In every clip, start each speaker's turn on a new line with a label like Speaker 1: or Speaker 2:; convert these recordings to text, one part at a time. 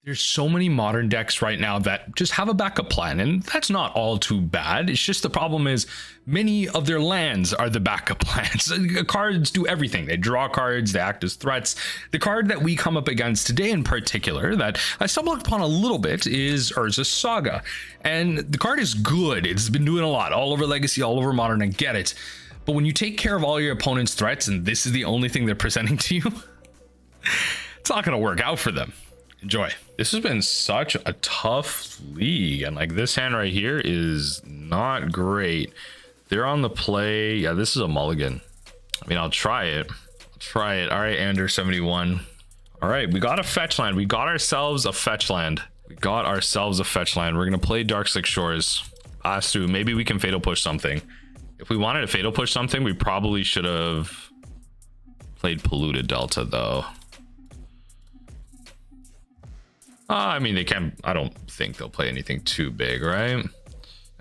Speaker 1: There's so many modern decks right now that just have a backup plan, and that's not all too bad. It's just the problem is many of their lands are the backup plans. Cards do everything. They draw cards, they act as threats. The card that we come up against today in particular that I stumbled upon a little bit is Urza Saga. And the card is good. It's been doing a lot all over Legacy, all over Modern, I get it. But when you take care of all your opponent's threats and this is the only thing they're presenting to you, it's not going to work out for them. Enjoy. This has been such a tough league, and like this hand right here is not great. They're on the play. Yeah, this is a mulligan. I mean, I'll try it. All right, Ander 71. All right, we got a fetch land. We got ourselves a fetch land. We're gonna play Darkslick Shores. Pass through. Maybe we can fatal push something. If we wanted to fatal push something, we probably should have played Polluted Delta though. I mean, they can. I don't think they'll play anything too big, right?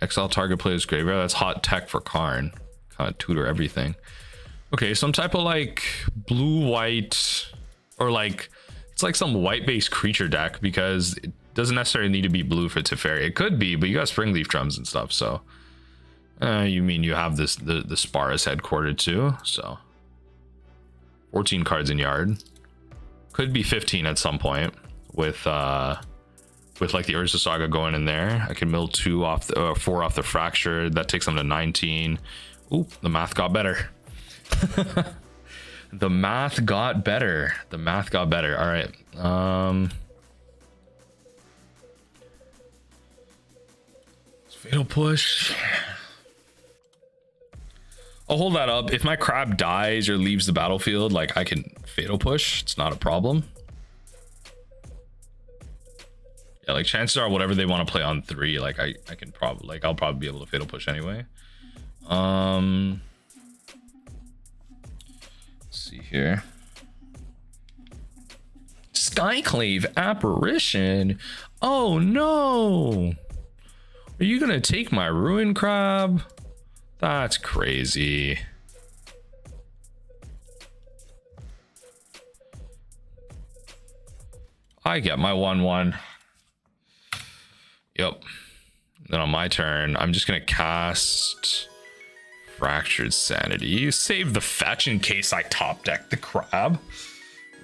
Speaker 1: Exile target player's graveyard. That's hot tech for Karn. Kind of tutor everything. Okay, some type of like blue white, or like it's like some white based creature deck, because it doesn't necessarily need to be blue for Teferi. It could be, but you got Springleaf Drums and stuff. So you mean you have this the Sparus headquartered too? So 14 cards in yard. Could be 15 at some point. With like the Urza Saga going in there. I can mill 4 off the Fracture. That takes them to 19. Ooh, the math got better. The math got better. All right. Fatal push. I'll hold that up. If my crab dies or leaves the battlefield, like I can fatal push. It's not a problem. Yeah, like chances are whatever they want to play on 3, like I can probably, like I'll probably be able to fatal push anyway. Let's see here. Skyclave Apparition. Oh no. Are you gonna take my Ruin Crab? That's crazy. I get my 1/1. Yep. Then on my turn, I'm just gonna cast Fractured Sanity. Save the fetch in case I top deck the crab,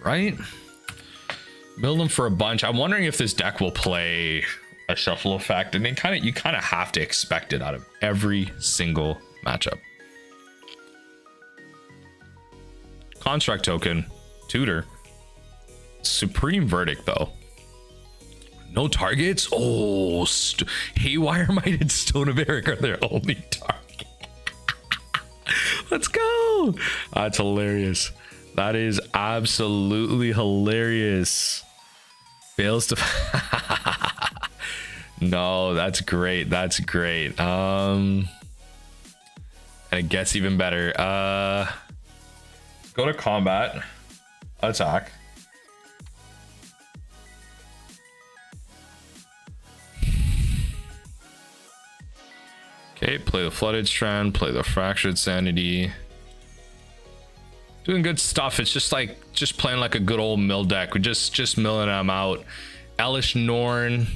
Speaker 1: right? Build them for a bunch. I'm wondering if this deck will play a shuffle effect, and then you kind of have to expect it out of every single matchup. Construct token, tutor. Supreme Verdict though. No targets. Oh, Haywire Mighted Stone of Eric are their only target. Let's go. That's hilarious. That is absolutely hilarious. Fails to. No, that's great. That's great. And it gets even better. Go to combat. Attack. Okay, play the Flooded Strand, play the Fractured Sanity. Doing good stuff. It's just playing like a good old mill deck. We're just milling them out. Elesh Norn,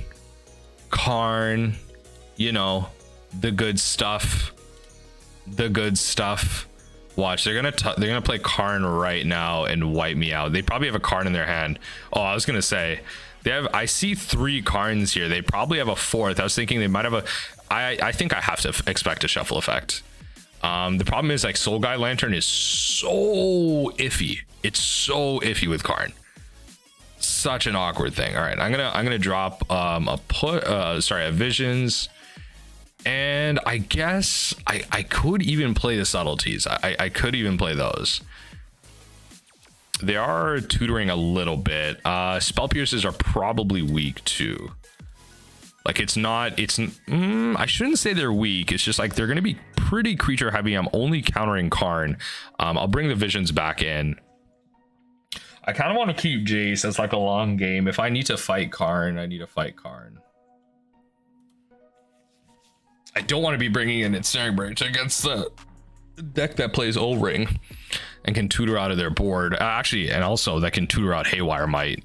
Speaker 1: Karn, you know, the good stuff. Watch, they're gonna play Karn right now and wipe me out. They probably have a Karn in their hand. Oh, I was gonna say I see 3 Karns here. They probably have a 4th. I was thinking they might have a. I think I have to expect a shuffle effect. The problem is like Soul Guy Lantern is so iffy. It's so iffy with Karn. Such an awkward thing. All right, I'm gonna drop a Visions, and I guess I could even play the Subtleties. I could even play those. They are tutoring a little bit. Spell Pierces are probably weak too. Like I shouldn't say they're weak. It's just like they're going to be pretty creature heavy. I'm only countering Karn. I'll bring the Visions back in. I kind of want to keep Jace as like a long game. If I need to fight Karn, I need to fight Karn. I don't want to be bringing in Ensnaring Branch against the deck that plays O-Ring and can tutor out of their board. Actually, and also that can tutor out Haywire Might.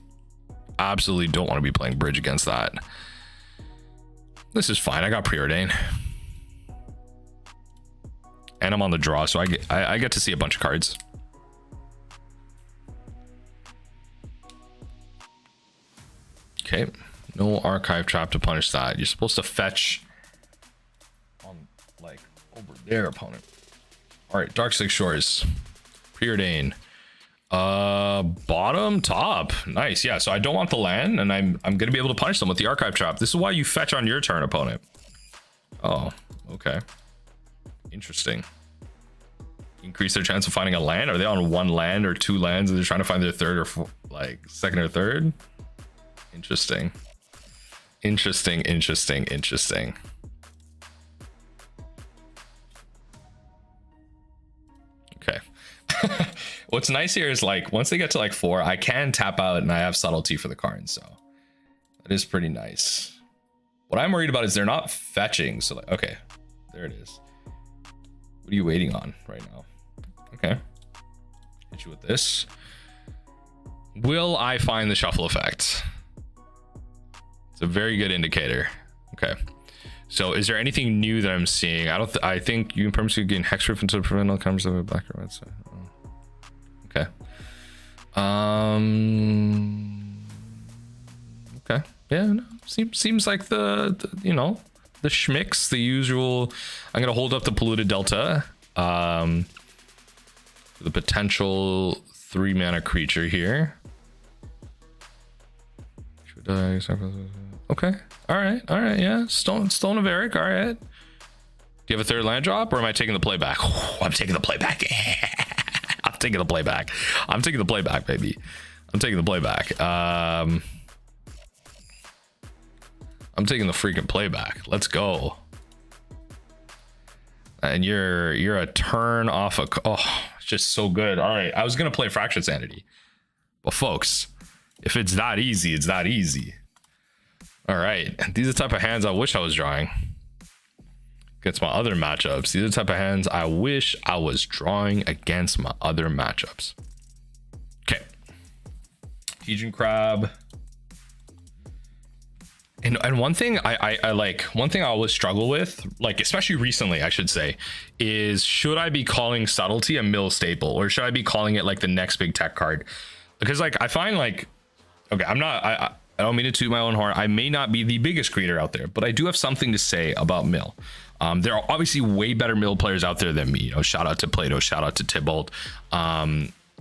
Speaker 1: absolutely don't want to be playing bridge against that. This is fine. I got Preordain. And I'm on the draw, so I get to see a bunch of cards. Okay. No Archive Trap to punish that. You're supposed to fetch on, like, over there, opponent. All right, Darkslick Shores. Preordain. Bottom, top. Nice. Yeah, so I don't want the land, and I'm gonna be able to punish them with the Archive Trap. This is why you fetch on your turn, opponent. Oh, okay. Interesting. Increase their chance of finding a land. Are they on one land or two lands and they're trying to find their third or like second or third? Interesting. Interesting. Okay. What's nice here is like once they get to like 4, I can tap out and I have subtlety for the Karn, so that is pretty nice. What I'm worried about is they're not fetching, so like, okay, there it is. What are you waiting on right now? Okay, hit you with this. Will I find the shuffle effect? It's a very good indicator. Okay, so is there anything new that I'm seeing? I think you can permanently gain Hexproof until prevent all comers of a black or red. So, okay. Okay. Yeah. No, seems like the you know, the schmicks, the usual. I'm gonna hold up the Polluted Delta. The potential 3-mana creature here. Okay. All right. Yeah. Stone of Eric. All right. Do you have a third land drop, or am I taking the playback? Oh, I'm taking the playback. I'm taking the playback. I'm taking the playback, baby. I'm taking the playback. I'm taking the freaking playback. Let's go. And you're a turn off a. Oh, it's just so good. All right. I was gonna play Fractured Sanity, but folks, if it's that easy, it's that easy. All right. These are the type of hands I wish I was drawing against my other matchups. These are the type of hands I wish I was drawing against my other matchups. Okay. Pigeon Crab. And one thing I like, one thing I always struggle with, like especially recently, I should say, is should I be calling Subtlety a mill staple, or should I be calling it like the next big tech card? Because like I find like, okay, I don't mean to toot my own horn. I may not be the biggest creator out there, but I do have something to say about mill. There are obviously way better mill players out there than me. You know, shout out to Plato, shout out to Tybalt.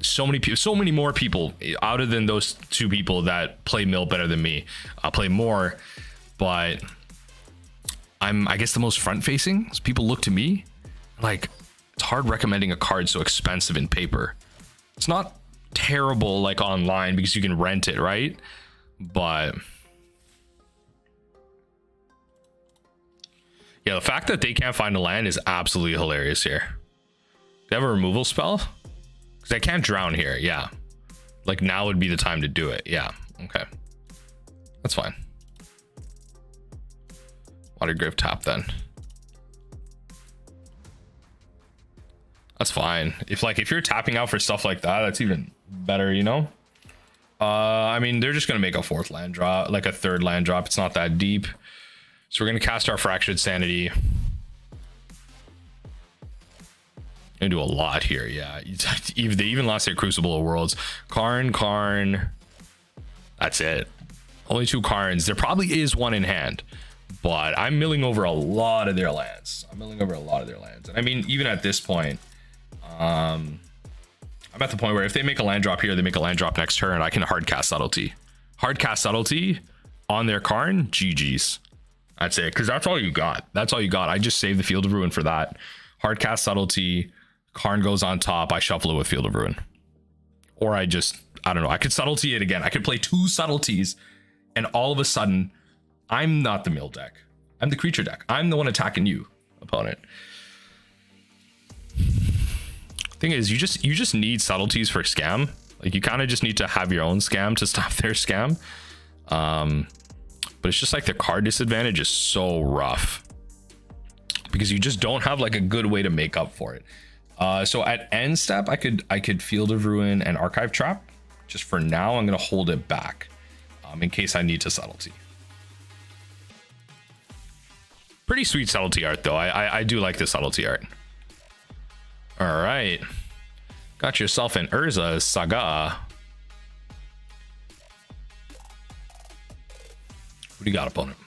Speaker 1: So many people, so many more people other than those two people that play mill better than me, play more, but I'm, I guess, the most front facing. So people look to me like it's hard recommending a card so expensive in paper. It's not terrible like online because you can rent it, right? But yeah, the fact that they can't find a land is absolutely hilarious here. They have a removal spell? Because I can't drown here. Yeah. Like now would be the time to do it. Yeah. Okay. That's fine. Watergrave tap then. That's fine. If you're tapping out for stuff like that, that's even better, you know? I mean, they're just gonna make a 4th land drop, like a 3rd land drop. It's not that deep. So we're gonna cast our Fractured Sanity. Gonna do a lot here. Yeah, they even lost their Crucible of Worlds. Karn. That's it. Only 2 Karns. There probably is one in hand, but I'm milling over a lot of their lands. And I mean, even at this point, I'm at the point where if they make a land drop here, they make a land drop next turn, I can hard cast Subtlety. Hard cast Subtlety on their Karn. GG's. That's it. Because that's all you got. I just saved the Field of Ruin for that. Hard cast Subtlety. Karn goes on top. I shuffle it with Field of Ruin. Or I don't know. I could Subtlety it again. I could play 2 Subtleties, and all of a sudden, I'm not the mill deck. I'm the creature deck. I'm the one attacking you, opponent. Thing is, you just need Subtleties for scam. Like you kind of just need to have your own scam to stop their scam. But it's just like the card disadvantage is so rough because you just don't have like a good way to make up for it. So at end step, I could Field of Ruin and Archive Trap. Just for now, I'm gonna hold it back. in case I need to subtlety. Pretty sweet subtlety art though. I do like the subtlety art. All right, got yourself an Urza Saga. What do you got, opponent?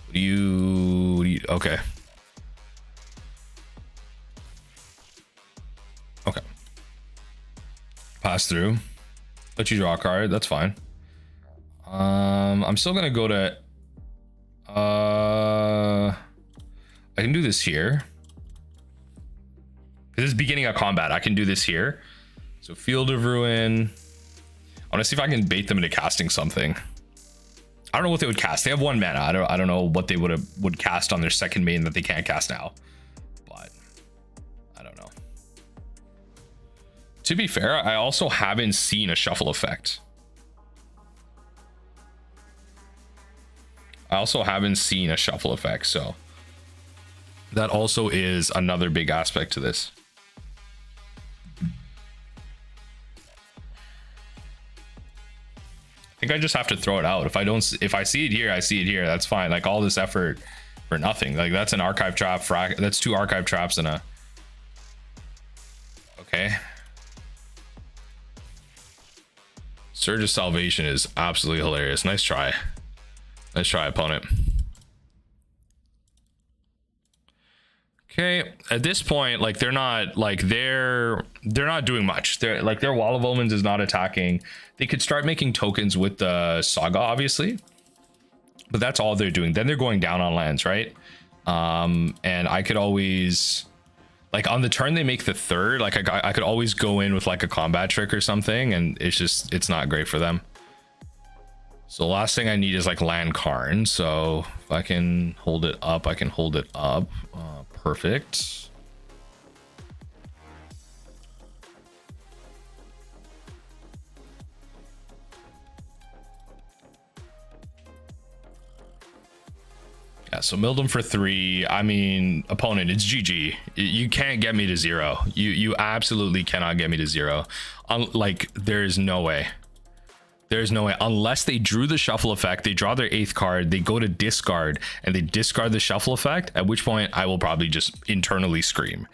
Speaker 1: What do you okay. Okay. Pass through. Let you draw a card. That's fine. I'm still gonna go to I can do this here. This is beginning of combat. I can do this here. So Field of Ruin. I want to see if I can bait them into casting something. I don't know what they would cast. They have 1 mana. I don't know what they would cast on their second main that they can't cast now. But I don't know. To be fair, I also haven't seen a shuffle effect. So that also is another big aspect to this. I think I just have to throw it out. If I see it here, I see it here. That's fine. Like all this effort for nothing. Like that's an archive trap. That's 2 archive traps and a. Okay. Surge of Salvation is absolutely hilarious. Nice try. Nice try, opponent. Okay, at this point, like they're not doing much. They're like their Wall of Omens is not attacking. They could start making tokens with the Saga, obviously, but that's all they're doing. Then they're going down on lands, right? And I could always, like on the turn they make the 3rd, like I could always go in with like a combat trick or something, and it's not great for them. So the last thing I need is like land Karn. So if I can hold it up, I can hold it up. Perfect. Yeah, so milled him for 3. I mean, opponent, it's GG. You can't get me to 0. You absolutely cannot get me to 0. Like, there's no way. There's no way, unless they drew the shuffle effect, they draw their 8th card, they go to discard, and they discard the shuffle effect, at which point I will probably just internally scream.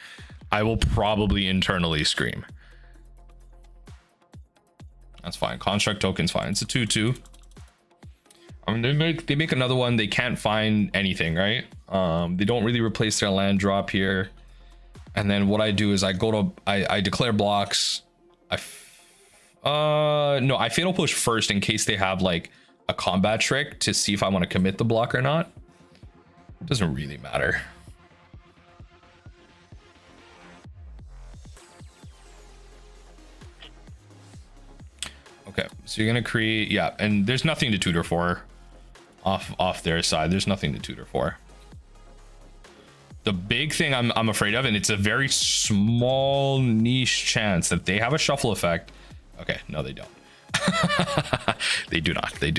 Speaker 1: That's fine. Construct token's fine. It's a 2/2. I mean, they make another one. They can't find anything, right? They don't really replace their land drop here. And then what I do is I declare blocks. No, I Fatal Push first in case they have like a combat trick to see if I want to commit the block or not. It doesn't really matter. Okay, so you're gonna create, yeah, and there's nothing to tutor for off their side. There's nothing to tutor for. The big thing I'm afraid of, and it's a very small niche chance that they have a shuffle effect. Okay, no, they don't. They do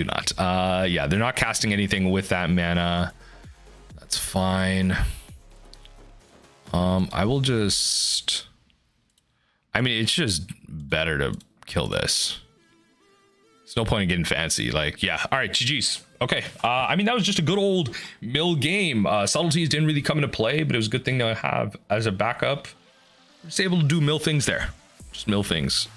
Speaker 1: not. Yeah, they're not casting anything with that mana. That's fine. I will just, I mean, it's just better to kill this. There's no point in getting fancy. Like, yeah, all right, GG's. Okay, I mean, that was just a good old mill game. Subtleties didn't really come into play, but it was a good thing to have as a backup. Just able to do mill things there. Just mill things.